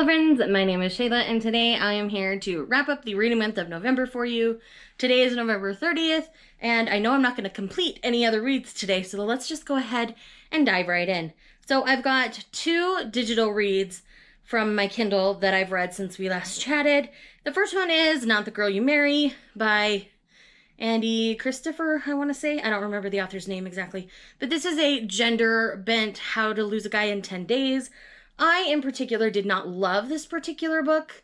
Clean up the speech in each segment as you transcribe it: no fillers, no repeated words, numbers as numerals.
Hello friends, my name is Shayla and today I am here to wrap up the reading month of November for you. Today is November 30th and I know I'm not going to complete any other reads today, so let's just go ahead and dive right in. So I've got 2 digital reads from my Kindle that I've read since we last chatted. The first one is Not the Girl You Marry by Andy Christopher, I want to say. I don't remember the author's name exactly. But this is a gender-bent How to Lose a Guy in 10 Days. I, in particular, did not love this particular book.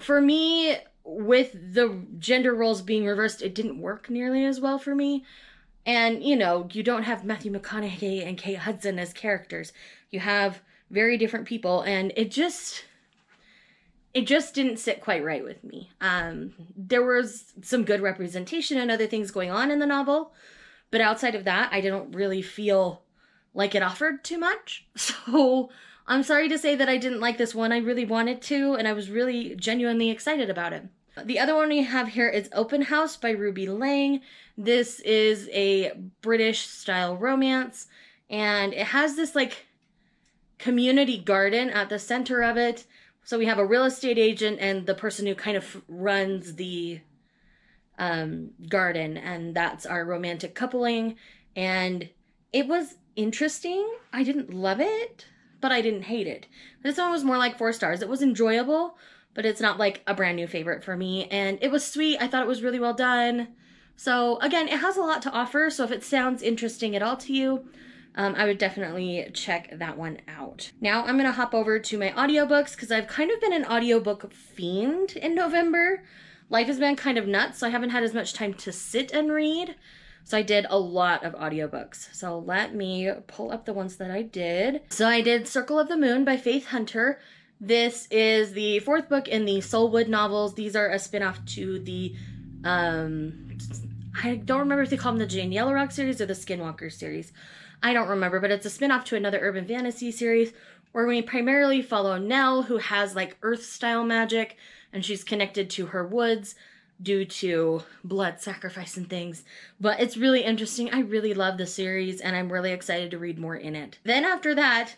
For me, with the gender roles being reversed, it didn't work nearly as well for me. And, you know, you don't have Matthew McConaughey and Kate Hudson as characters. You have very different people, and it just didn't sit quite right with me. There was some good representation and other things going on in the novel, but outside of that, I didn't really feel like it offered too much. So I'm sorry to say that I didn't like this one. I really wanted to, and I was really genuinely excited about it. The other one we have here is Open House by Ruby Lang. This is a British-style romance, and it has this, like, community garden at the center of it. So we have a real estate agent and the person who kind of runs the garden, and that's our romantic coupling. And it was interesting. I didn't love it, but I didn't hate it. This one was more like 4 stars. It was enjoyable, but it's not like a brand new favorite for me. And it was sweet. I thought it was really well done. So again, it has a lot to offer. So if it sounds interesting at all to you, I would definitely check that one out. Now I'm going to hop over to my audiobooks because I've kind of been an audiobook fiend in November. Life has been kind of nuts, so I haven't had as much time to sit and read. So I did a lot of audiobooks. So let me pull up the ones that I did. So I did Circle of the Moon by Faith Hunter. This is the 4th book in the Soulwood novels. These are a spin-off to the, I don't remember if they call them the Jane Yellow Rock series or the Skinwalker series. I don't remember, but it's a spin-off to another urban fantasy series where we primarily follow Nell, who has like Earth-style magic, and she's connected to her woods due to blood sacrifice and things. But it's really interesting. I really love the series, and I'm really excited to read more in it. Then after that,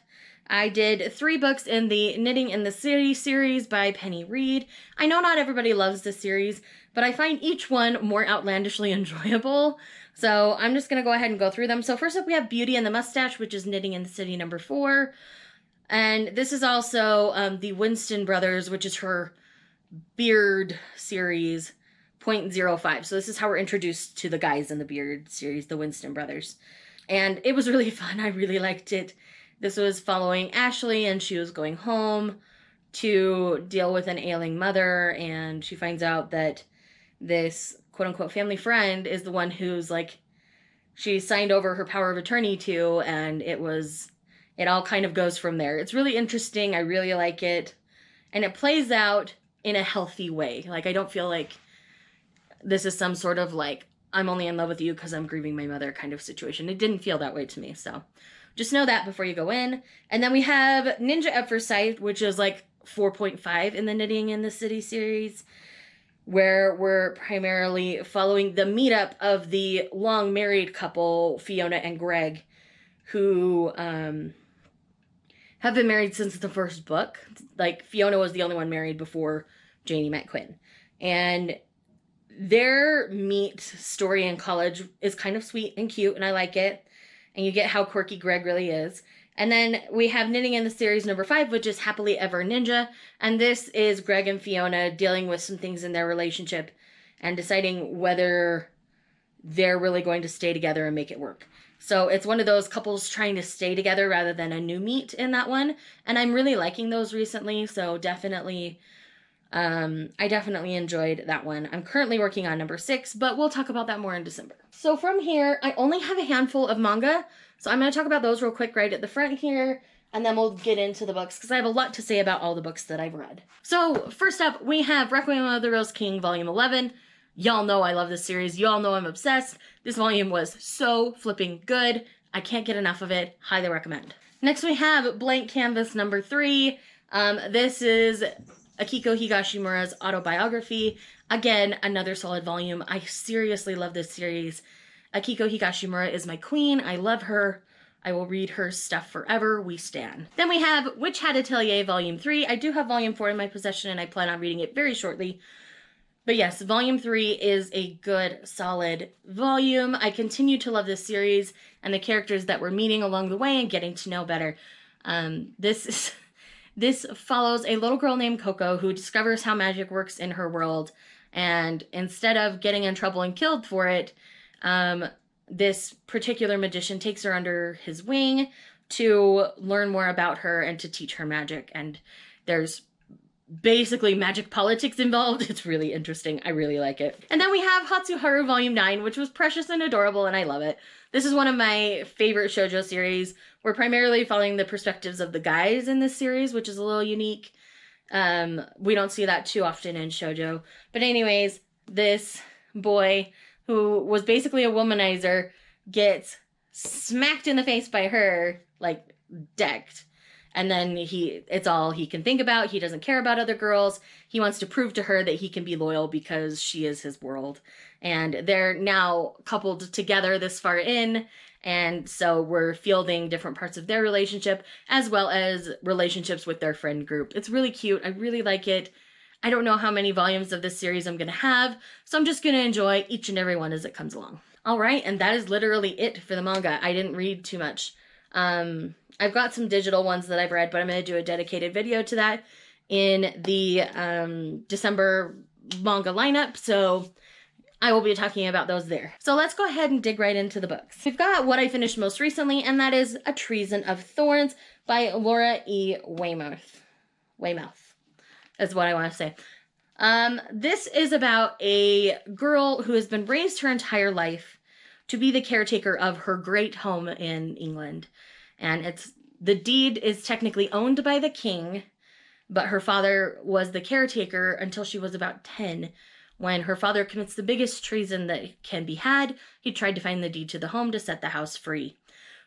I did 3 books in the Knitting in the City series by Penny Reed. I know not everybody loves this series, but I find each one more outlandishly enjoyable. So I'm just going to go ahead and go through them. So first up, we have Beauty and the Mustache, which is Knitting in the City number 4. And this is also the Winston Brothers, which is her Beard series, .05. So this is how we're introduced to the guys in the Beard series, the Winston Brothers. And it was really fun. I really liked it. This was following Ashley, and she was going home to deal with an ailing mother, and she finds out that this quote-unquote family friend is the one who's like, she signed over her power of attorney to, and it all kind of goes from there. It's really interesting. I really like it. And it plays out in a healthy way. Like, I don't feel like this is some sort of like, I'm only in love with you because I'm grieving my mother kind of situation. It didn't feel that way to me. So just know that before you go in. And then we have Ninja at First Sight, which is like 4.5 in the Knitting in the City series, where we're primarily following the meetup of the long married couple, Fiona and Greg, who have been married since the first book. Like, Fiona was the only one married before Janie met Quinn. And their meet story in college is kind of sweet and cute, and I like it. And you get how quirky Greg really is. And then we have Knitting in the Series number 5, which is Happily Ever Ninja. And this is Greg and Fiona dealing with some things in their relationship and deciding whether they're really going to stay together and make it work. So it's one of those couples trying to stay together rather than a new meet in that one. And I'm really liking those recently, so definitely, I definitely enjoyed that one. I'm currently working on number 6, but we'll talk about that more in December. So from here, I only have a handful of manga, so I'm going to talk about those real quick right at the front here, and then we'll get into the books, because I have a lot to say about all the books that I've read. So first up, we have Requiem of the Rose King, Volume 11. Y'all know I love this series. Y'all know I'm obsessed. This volume was so flipping good. I can't get enough of it. Highly recommend. Next we have Blank Canvas number 3. This is Akiko Higashimura's autobiography. Again, another solid volume. I seriously love this series. Akiko Higashimura is my queen. I love her. I will read her stuff forever. We stan. Then we have Witch Hat Atelier Volume 3. I do have Volume 4 in my possession, and I plan on reading it very shortly. But yes, Volume 3 is a good, solid volume. I continue to love this series and the characters that we're meeting along the way and getting to know better. This follows a little girl named Coco who discovers how magic works in her world, and instead of getting in trouble and killed for it, this particular magician takes her under his wing to learn more about her and to teach her magic. And there's basically magic politics involved. It's really interesting. I really like it. And then we have Hatsuharu Volume 9, which was precious and adorable, and I love it. This is one of my favorite shoujo series. We're primarily following the perspectives of the guys in this series, which is a little unique. We don't see that too often in shoujo. But anyways, this boy, who was basically a womanizer, gets smacked in the face by her, like, decked. And then it's all he can think about. He doesn't care about other girls. He wants to prove to her that he can be loyal because she is his world. And they're now coupled together this far in. And so we're fielding different parts of their relationship as well as relationships with their friend group. It's really cute. I really like it. I don't know how many volumes of this series I'm going to have, so I'm just going to enjoy each and every one as it comes along. All right, and that is literally it for the manga. I didn't read too much. I've got some digital ones that I've read, but I'm going to do a dedicated video to that in the December manga lineup, so I will be talking about those there. So let's go ahead and dig right into the books. We've got what I finished most recently, and that is A Treason of Thorns by Laura E. Weymouth. Weymouth is what I want to say. This is about a girl who has been raised her entire life to be the caretaker of her great home in England. And the deed is technically owned by the king, but her father was the caretaker until she was about 10. When her father commits the biggest treason that can be had, he tried to find the deed to the home to set the house free.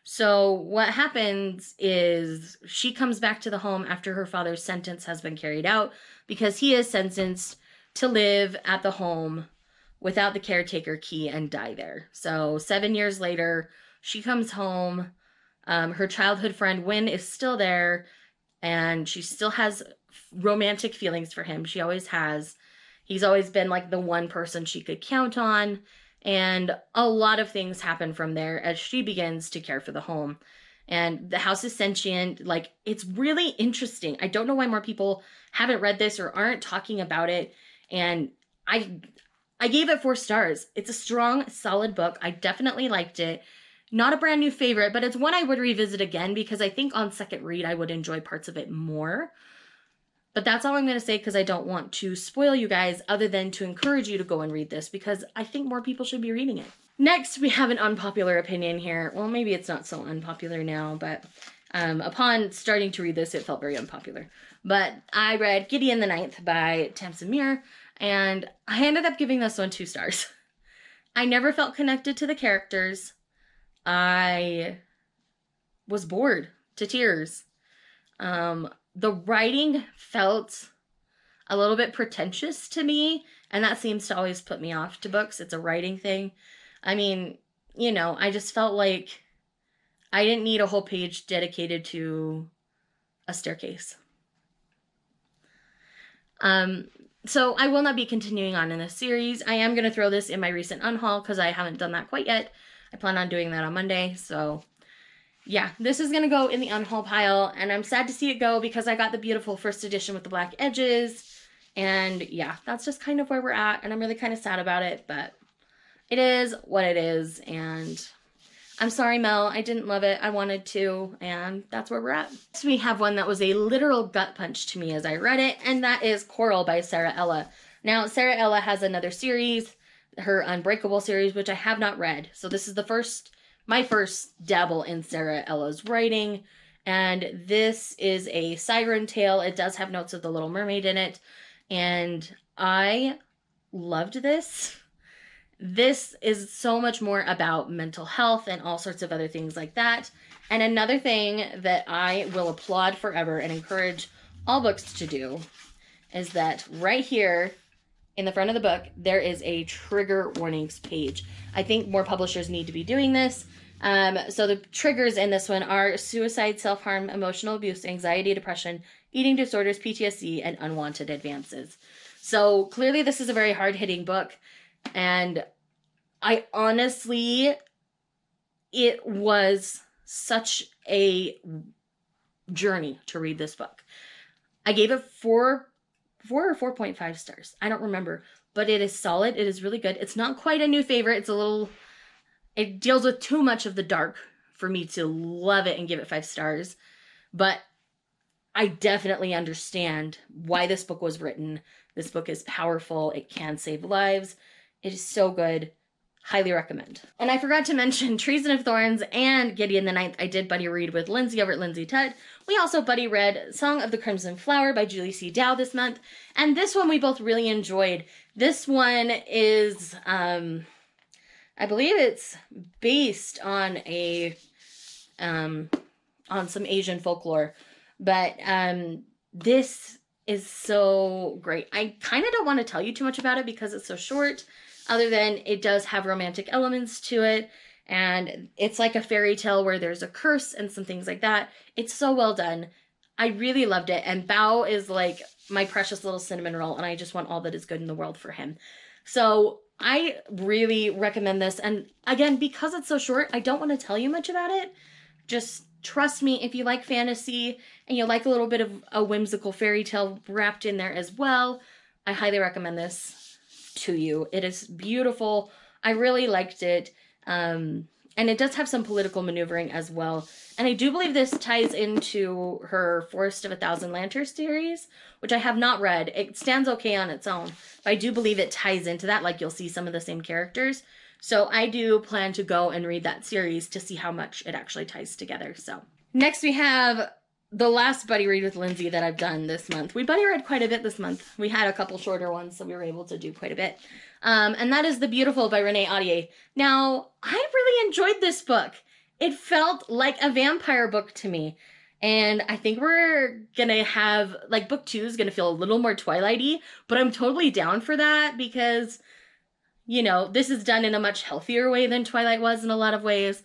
So what happens is she comes back to the home after her father's sentence has been carried out because he is sentenced to live at the home without the caretaker key and die there. So 7 years later, she comes home. Her childhood friend Win is still there, and she still has romantic feelings for him. She always has. He's always been like the one person she could count on, and a lot of things happen from there as she begins to care for the home. And the house is sentient. Like, it's really interesting. I don't know why more people haven't read this or aren't talking about it, and I gave it 4 stars. It's a strong, solid book. I definitely liked it. Not a brand new favorite, but it's one I would revisit again because I think on second read I would enjoy parts of it more. But that's all I'm going to say because I don't want to spoil you guys other than to encourage you to go and read this because I think more people should be reading it. Next, we have an unpopular opinion here. Well, maybe it's not so unpopular now, but upon starting to read this, it felt very unpopular. But I read Gideon the Ninth by Tamsin Muir, and I ended up giving this one 2 stars. I never felt connected to the characters. I was bored to tears. The writing felt a little bit pretentious to me, and that seems to always put me off to books. It's a writing thing. I mean, you know, I just felt like I didn't need a whole page dedicated to a staircase. So I will not be continuing on in this series. I am going to throw this in my recent unhaul because I haven't done that quite yet. I plan on doing that on Monday, so yeah, this is going to go in the unhaul pile, and I'm sad to see it go because I got the beautiful first edition with the black edges, and yeah, that's just kind of where we're at, and I'm really kind of sad about it, but it is what it is, and I'm sorry, Mel, I didn't love it. I wanted to, and that's where we're at. So we have one that was a literal gut punch to me as I read it, and that is Coral by Sarah Ella. Now, Sarah Ella has another series, her Unbreakable series, which I have not read. So this is my first dabble in Sarah Ella's writing, and this is a siren tale. It does have notes of The Little Mermaid in it, and I loved this. This is so much more about mental health and all sorts of other things like that. And another thing that I will applaud forever and encourage all books to do is that right here in the front of the book, there is a trigger warnings page. I think more publishers need to be doing this. So the triggers in this one are suicide, self-harm, emotional abuse, anxiety, depression, eating disorders, PTSD, and unwanted advances. So clearly this is a very hard-hitting book, and I honestly, it was such a journey to read this book. I gave it 4 or 4.5 stars. I don't remember, but it is solid. It is really good. It's not quite a new favorite. It's a little, it deals with too much of the dark for me to love it and give it 5 stars. But I definitely understand why this book was written. This book is powerful. It can save lives. It is so good. Highly recommend. And I forgot to mention Treason of Thorns and Gideon the Ninth. I did buddy read with Lindsay over at Lindsay Tutt. We also buddy read Song of the Crimson Flower by Julie C. Dow this month. And this one we both really enjoyed. This one is, I believe it's based on on some Asian folklore. But this is so great. I kind of don't want to tell you too much about it because it's so short. Other than it does have romantic elements to it, and it's like a fairy tale where there's a curse and some things like that. It's so well done. I really loved it, and Bao is like my precious little cinnamon roll, and I just want all that is good in the world for him. So I really recommend this, and again, because it's so short, I don't want to tell you much about it. Just trust me, if you like fantasy, and you like a little bit of a whimsical fairy tale wrapped in there as well, I highly recommend this to you. It is beautiful. I really liked it. And it does have some political maneuvering as well. And I do believe this ties into her Forest of a Thousand Lanterns series, which I have not read. It stands okay on its own, but I do believe it ties into that. Like, you'll see some of the same characters. So I do plan to go and read that series to see how much it actually ties together. So next we have the last buddy read with Lindsay that I've done this month. We buddy read quite a bit this month. We had a couple shorter ones, so we were able to do quite a bit. And that is The Beautiful by Renee Audier. Now, I really enjoyed this book. It felt like a vampire book to me. And I think we're going to have, like, book 2 is going to feel a little more Twilight-y, but I'm totally down for that because, you know, this is done in a much healthier way than Twilight was in a lot of ways.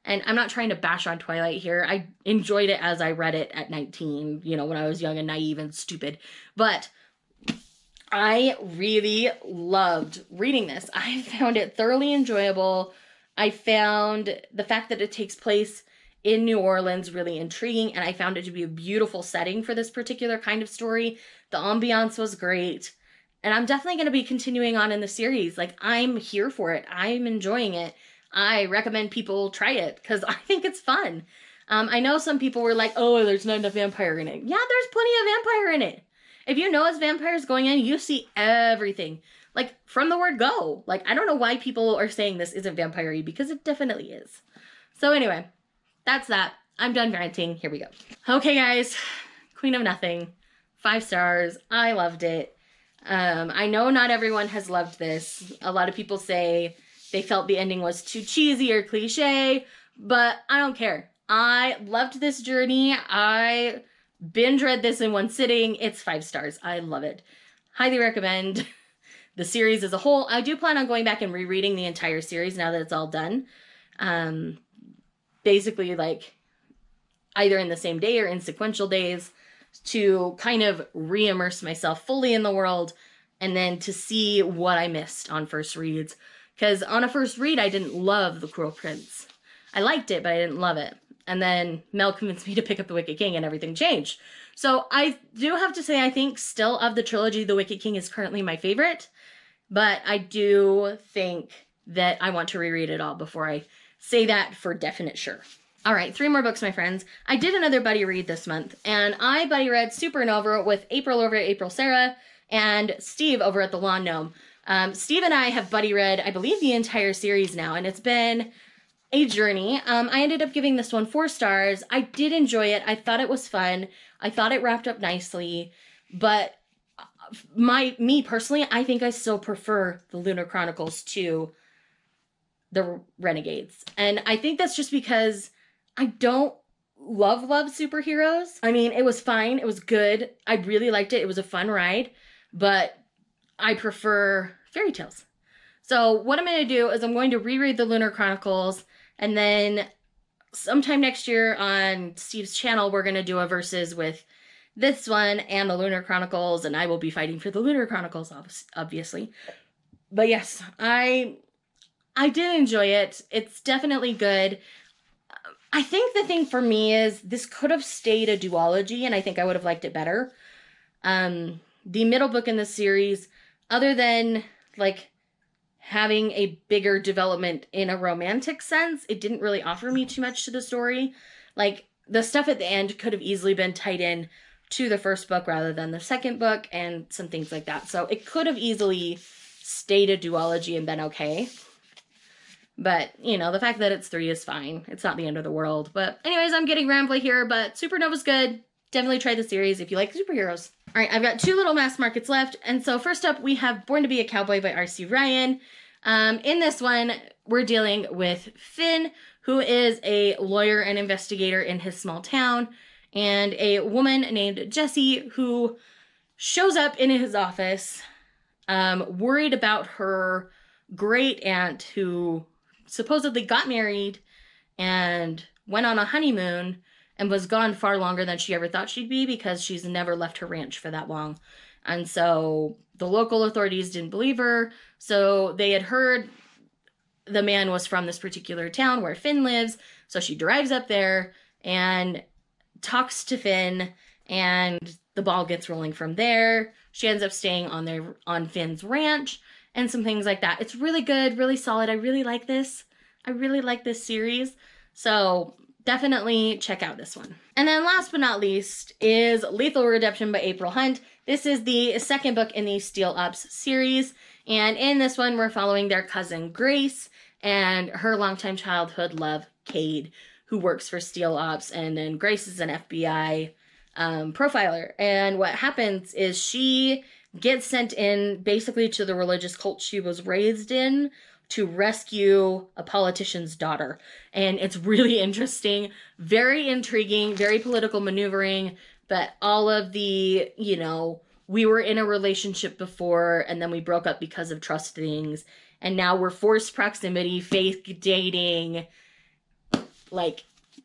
And I'm not trying to bash on Twilight here. I enjoyed it as I read it at 19, you know, when I was young and naive and stupid. But I really loved reading this. I found it thoroughly enjoyable. I found the fact that it takes place in New Orleans really intriguing, and I found it to be a beautiful setting for this particular kind of story. The ambiance was great, and I'm definitely going to be continuing on in the series. Like, I'm here for it. I'm enjoying it. I recommend people try it because I think it's fun. I know some people were like, oh, there's not enough vampire in it. Yeah, there's plenty of vampire in it. If you know as vampires going in, you see everything. Like, from the word go. Like, I don't know why people are saying this isn't vampire-y because it definitely is. So anyway, that's that. I'm done ranting. Here we go. Okay, guys. Queen of Nothing. 5 stars. I loved it. I know not everyone has loved this. A lot of people say they felt the ending was too cheesy or cliche, but I don't care. I loved this journey. I binge read this in one sitting. It's 5 stars. I love it. Highly recommend the series as a whole. I do plan on going back and rereading the entire series now that it's all done. Basically, like, either in the same day or in sequential days to kind of re-immerse myself fully in the world and then to see what I missed on first reads. Because on a first read, I didn't love The Cruel Prince. I liked it, but I didn't love it. And then Mel convinced me to pick up The Wicked King and everything changed. So I do have to say, I think still of the trilogy, The Wicked King is currently my favorite. But I do think that I want to reread it all before I say that for definite sure. All right, 3 more books, my friends. I did another buddy read this month, and I buddy read Supernova with April over at April Sarah and Steve over at The Lawn Gnome. Steve and I have buddy read, I believe, the entire series now, and it's been a journey. I ended up giving this one 4 stars. I did enjoy it. I thought it was fun. I thought it wrapped up nicely, but me personally, I think I still prefer the Lunar Chronicles to the Renegades. And I think that's just because I don't love superheroes. I mean, it was fine. It was good. I really liked it. It was a fun ride, but I prefer fairy tales. So what I'm going to do is I'm going to reread the Lunar Chronicles And then sometime next year on Steve's channel, we're going to do a versus with this one and the Lunar Chronicles, and I will be fighting for the Lunar Chronicles, obviously. But yes, I did enjoy it. It's definitely good. I think the thing for me is this could have stayed a duology, and I think I would have liked it better. The middle book in the series, other than like having a bigger development in a romantic sense, it didn't really offer me too much to the story. Like, the stuff at the end could have easily been tied in to the first book rather than the second book and some things like that. So it could have easily stayed a duology and been okay. But, you know, the fact that it's 3 is fine. It's not the end of the world. But anyways, I'm getting rambly here, but Supernova's good. Definitely try the series if you like superheroes. All right, I've got 2 little mass markets left. And so first up, we have Born to be a Cowboy by R.C. Ryan. In this one, we're dealing with Finn, who is a lawyer and investigator in his small town, and a woman named Jessie who shows up in his office, worried about her great aunt who supposedly got married and went on a honeymoon and was gone far longer than she ever thought she'd be because she's never left her ranch for that long. And so the local authorities didn't believe her. So they had heard the man was from this particular town where Finn lives. So she drives up there and talks to Finn, and the ball gets rolling from there. She ends up staying on Finn's ranch and some things like that. It's really good, really solid. I really like this. I really like this series. So definitely check out this one. And then last but not least is Lethal Redemption by April Hunt. This is the second book in the Steel Ops series. And in this one, we're following their cousin Grace and her longtime childhood love, Cade, who works for Steel Ops. And then Grace is an FBI profiler. And what happens is she gets sent in basically to the religious cult she was raised in to rescue a politician's daughter. And it's really interesting, very intriguing, very political maneuvering, but all of the, you know, we were in a relationship before and then we broke up because of trust things, and now we're forced proximity, fake dating. Like,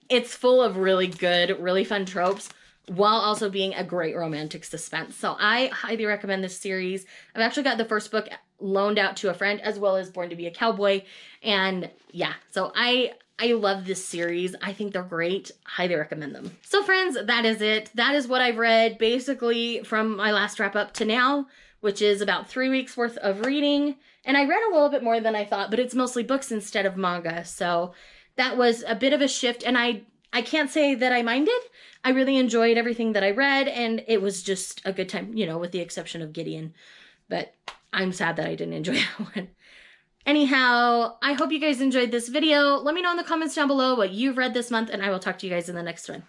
it's full of really good, really fun tropes, while also being a great romantic suspense. So I highly recommend this series. I've actually got the first book loaned out to a friend, as well as Born to be a Cowboy. And yeah, so I love this series. I think they're great. Highly recommend them. So friends, that is it. That is what I've read basically from my last wrap up to now, which is about 3 weeks worth of reading. And I read a little bit more than I thought, but it's mostly books instead of manga. So that was a bit of a shift, and I can't say that I minded. I really enjoyed everything that I read, and it was just a good time, you know, with the exception of Gideon. But I'm sad that I didn't enjoy that one. Anyhow, I hope you guys enjoyed this video. Let me know in the comments down below what you've read this month, and I will talk to you guys in the next one.